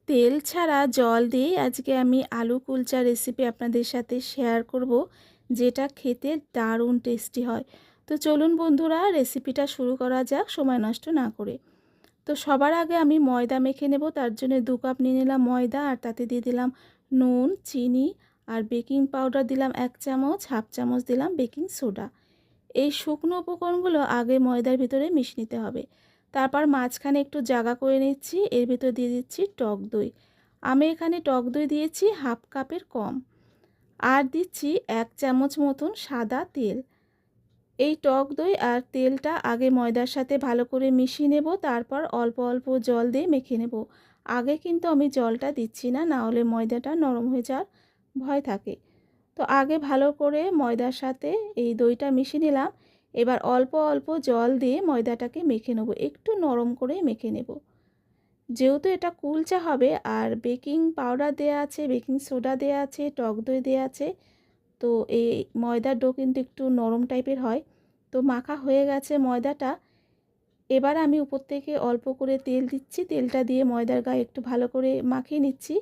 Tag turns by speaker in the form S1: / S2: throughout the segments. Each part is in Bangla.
S1: তেল ছাড়া জল দিয়েই আজকে আমি আলু কুলচা রেসিপি আপনাদের সাথে শেয়ার করব, যেটা খেতে দারুণ টেস্টি হয়। তো চলুন বন্ধুরা, রেসিপিটা শুরু করা যাক সময় নষ্ট না করে। তো সবার আগে আমি ময়দা মেখে নেব। তার জন্য 2 কাপ নিয়ে নিলাম ময়দা, আর তাতে দিয়ে দিলাম নুন, চিনি আর বেকিং পাউডার দিলাম 1 চামচ, হাফ চামচ দিলাম বেকিং সোডা। এই শুকনো উপকরণগুলো আগে ময়দার ভিতরে মিশিয়ে নিতে হবে। তারপর মাঝখানে একটু জায়গা করে নিচ্ছি, এর ভিতর দিয়ে দিচ্ছি টক দই। আমি এখানে টক দই দিয়েছি হাফ কাপের কম, আর দিচ্ছি 1 চামচ মতন সাদা তেল। এই টক দই আর তেলটা আগে ময়দার সাথে ভালো করে মিশিয়ে নেব, তারপর অল্প অল্প জল দিয়ে মেখে নেব। আগে কিন্তু আমি জলটা দিচ্ছি না, না হলে ময়দাটা নরম হয়ে যাওয়ার ভয় থাকে। তো আগে ভালো করে ময়দার সাথে এই দইটা মিশিয়ে নিলাম। এবার অল্প অল্প জল দিয়ে ময়দাটাকে মেখে নেব, একটু নরম করে মেখে নেব। যেহেতু এটা কুলচা হবে আর বেকিং পাউডার দেয়া আছে, বেকিং সোডা দেয়া আছে, টক দই দেয়া আছে, তো এই ময়দার ডো কিন্তু একটু নরম টাইপের হয়। তো মাখা হয়ে গেছে ময়দাটা। এবার আমি উপর থেকে অল্প করে তেল দিচ্ছি, তেলটা দিয়ে ময়দার গায়ে একটু ভালো করে মাখিয়ে নিচ্ছি।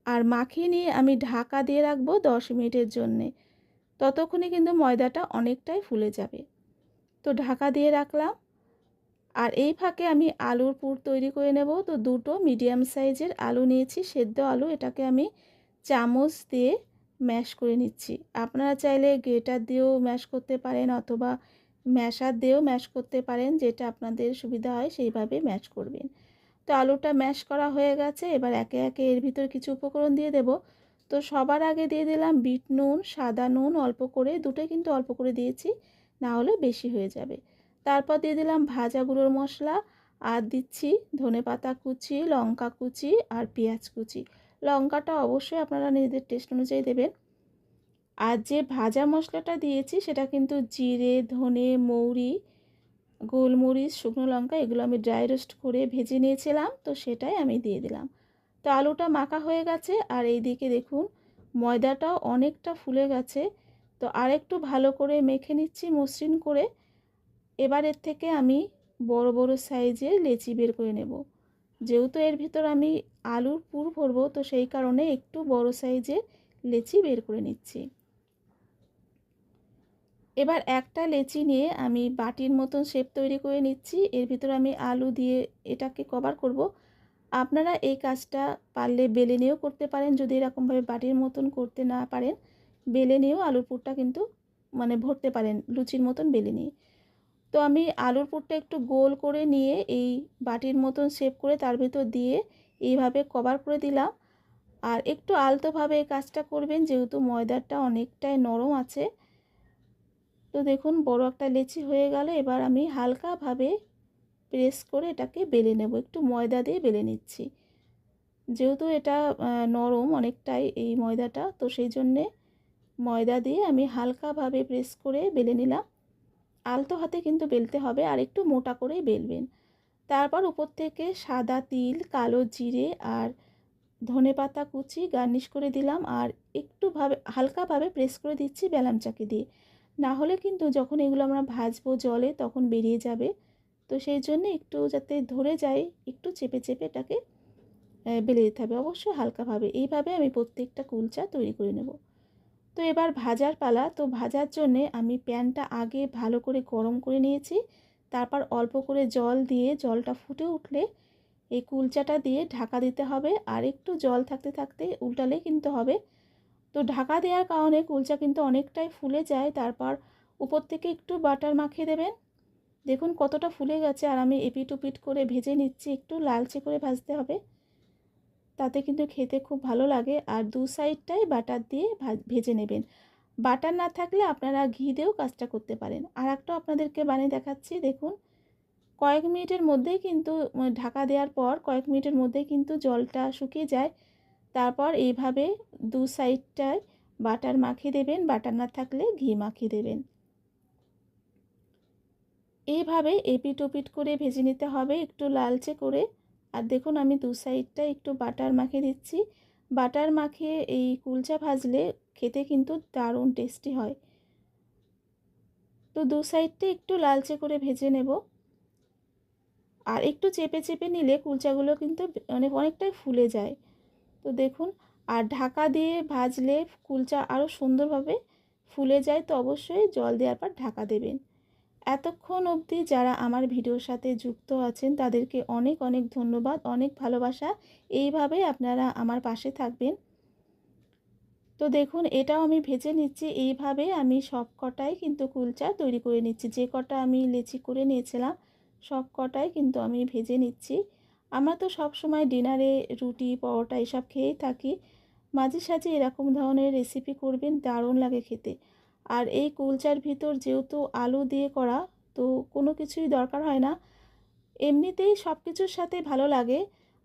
S1: আর মাখিয়ে নিয়ে আমি ঢাকা দিয়ে রাখবো 10 মিনিটের জন্যে। ততক্ষণে কিন্তু ময়দাটা অনেকটাই ফুলে যাবে। তো ঢাকা দিয়ে রাখলাম। আর এই ফাঁকে আমি আলুর পুর তৈরি করে নেব। তো দুটো মিডিয়াম সাইজের আলু নিয়েছি, সেদ্ধ আলু। এটাকে আমি চামচ দিয়ে ম্যাশ করে নিচ্ছি। আপনারা চাইলে গ্রেটার দিয়েও ম্যাশ করতে পারেন, অথবা ম্যাশার দিয়েও ম্যাশ করতে পারেন, যেটা আপনাদের সুবিধা হয় সেইভাবে ম্যাশ করবেন। তো আলুটা ম্যাশ করা হয়ে গেছে। এবার একে একে এর ভিতর কিছু উপকরণ দিয়ে দেব। তো সবার আগে দিয়ে দিলাম বিট নুন, সাদা নুন অল্প করে, দুটোই কিন্তু অল্প করে দিয়েছি, না হলে বেশি হয়ে যাবে। তারপর দিয়ে দিলাম ভাজা গুঁড়োর মশলা, আর দিচ্ছি ধনেপাতা কুচি, লঙ্কা কুচি আর পেঁয়াজ কুচি। লঙ্কাটা অবশ্যই আপনারা নিজেদের টেস্ট অনুযায়ী দেবেন। আর যে ভাজা মশলাটা দিয়েছি সেটা কিন্তু জিরে, ধনে, মৌরি, গোলমরিচ, শুকনো লঙ্কা, এগুলো আমি ড্রাই রোস্ট করে ভেজে নিয়েছিলাম, তো সেটাই আমি দিয়ে দিলাম। তো আলুটা মাখা হয়ে গেছে, আর এইদিকে দেখুন ময়দাটাও অনেকটা ফুলে গেছে। তো আরেকটু ভালো করে মেখে নিচ্ছি মসৃণ করে। এবার এর থেকে আমি বড় বড় সাইজের লেচি বের করে নেব। যেহেতু এর ভিতর আমি আলুর পুর ভরবো, তো সেই কারণে একটু বড় সাইজের লেচি বের করে নিচ্ছি। এবার একটা লেচি নিয়ে আমি বাটির মতন শেপ তৈরি করে নিচ্ছি। এর ভিতর আমি আলু দিয়ে এটাকে কভার করব। আপনারা এই কাজটা পারলে বেলে নিয়েও করতে পারেন, যদি এরকমভাবে বাটির মতন করতে না পারেন, বেলে নিয়েও আলুর পুরটা কিন্তু ভরতে পারেন, লুচির মতন বেলে নিয়ে। তো আমি আলুর পুরটা একটু গোল করে নিয়ে এই বাটির মতন শেপ করে তার ভিতর দিয়ে এইভাবে কভার করে দিলাম। আর একটু আলতোভাবে এই কাজটা করবেন, যেহেতু ময়দাটা অনেকটাই নরম আছে। তো দেখুন বড় একটা লেচি হয়ে গেল। এবার আমি হালকাভাবে প্রেস করে এটাকে বেলে নেব, একটু ময়দা দিয়ে বেলে নিচ্ছি। যেহেতু এটা নরম অনেকটাই এই ময়দাটা, তো সেই জন্যে ময়দা দিয়ে আমি হালকাভাবে প্রেস করে বেলে নিলাম। আলতো হাতে কিন্তু বেলতে হবে, আর একটু মোটা করেই বেলবেন। তারপর উপর থেকে সাদা তিল, কালো জিরে আর ধনেপাতা কুচি গার্নিশ করে দিলাম, আর একটু হালকাভাবে প্রেস করে দিচ্ছি বেলাম চাকি দিয়ে, না হলে কিন্তু যখন এগুলো আমরা ভাজবো জলে তখন বেরিয়ে যাবে। তো সেই জন্য একটু যাতে ধরে যায়, একটু চেপে চেপে এটাকে বেলে দিতে হবে, অবশ্যই হালকাভাবে। এইভাবে আমি প্রত্যেকটা কুলচা তৈরি করে নেব। তো এবার ভাজার পালা। তো ভাজার জন্যে আমি প্যানটা আগে ভালো করে গরম করে নিয়েছি। তারপর অল্প করে জল দিয়ে, জলটা ফুটে উঠলে এই কুলচাটা দিয়ে ঢাকা দিতে হবে, আর একটু জল থাকতে থাকতে উল্টালে কিন্তু হবে। তো ঢাকা দেওয়ার কারণে কুলচা কিন্তু অনেকটাই ফুলে যায়। তারপর উপর থেকে একটু বাটার মাখিয়ে দেবেন। দেখুন কতটা ফুলে গেছে, আর আমি এপিট ওপিট করে ভেজে নিচ্ছি, একটু লালচে করে ভাজতে হবে, তাতে কিন্তু খেতে খুব ভালো লাগে। আর দু সাইডটাই বাটার দিয়ে ভেজে নেবেন। বাটার না থাকলে আপনারা ঘি দিয়েও কাজটা করতে পারেন। আর একটা আপনাদেরকে বানিয়ে দেখাচ্ছি, দেখুন কয়েক মিনিটের মধ্যেই কিন্তু ঢাকা দেওয়ার পর কয়েক মিনিটের মধ্যেই কিন্তু জলটা শুকিয়ে যায়। তারপর এইভাবে দু সাইডটায় বাটার মাখিয়ে দেবেন, বাটার না থাকলে ঘি মাখিয়ে দেবেন। এইভাবে এপিট ওপিট করে ভেজে নিতে হবে একটু লালচে করে। আর দেখুন আমি দু সাইডটা একটু বাটার মাখিয়ে দিচ্ছি। বাটার মাখিয়ে এই কুলচা ভাজলে খেতে কিন্তু দারুণ টেস্টি হয়। তো দু সাইডটা একটু লালচে করে ভেজে নেব। আর একটু চেপে চেপে নিলে কুলচাগুলো কিন্তু অনেকটাই ফুলে যায়। তো দেখুন, আর ঢাকা দিয়ে ভাজলে কুলচা আরও সুন্দরভাবে ফুলে যায়। তো অবশ্যই জল দেওয়ার পর ঢাকা দেবেন। এতক্ষণ অবধি যারা আমার ভিডিওর সাথে যুক্ত আছেন তাদেরকে অনেক অনেক ধন্যবাদ, অনেক ভালোবাসা। এইভাবেই আপনারা আমার পাশে থাকবেন। তো দেখুন, এটাও আমি ভেজে নিচ্ছি। এইভাবে আমি সব কটাই কিন্তু কুলচা তৈরি করে নিচ্ছি। যে কটা আমি লেচি করে নিয়েছিলাম সব কটাই কিন্তু আমি ভেজে নিচ্ছি। আমরা তো সব সময় ডিনারে রুটি পরোটা এসব খেয়েই থাকি। মাঝে সাঝে এরকম ধরনের রেসিপি করবেন, দারুণ লাগে খেতে। আর এই কুলচার ভিতর যেহেতু আলু দিয়ে করা, তো কোনো কিছুই দরকার হয় না, এমনিতেই সব কিছুর সাথে ভালো লাগে।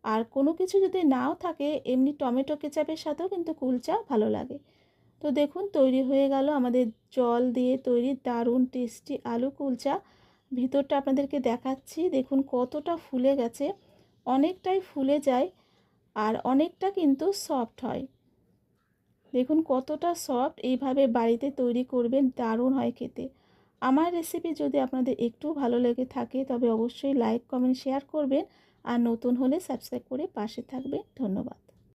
S1: আর কোনো কিছু যদি নাও থাকে, এমনি টমেটো কেচাপের সাথেও কিন্তু কুলচা ভালো লাগে। তো দেখুন, তৈরি হয়ে গেল আমাদের জল দিয়ে তৈরি দারুণ টেস্টি আলু কুলচা। ভিতরটা আপনাদেরকে দেখাচ্ছি, দেখুন কতটা ফুলে গেছে, অনেকটাই ফুলে যায় আর অনেকটা কিন্তু সফট হয়। দেখুন কতটা সফট। এইভাবে বাড়িতে তৈরি করবেন, দারুণ হয় খেতে। আমার রেসিপি যদি আপনাদের একটু ভালো লেগে থাকে তবে অবশ্যই লাইক কমেন্ট শেয়ার করবেন, আর নতুন হলে সাবস্ক্রাইব করে পাশে থাকবেন। ধন্যবাদ।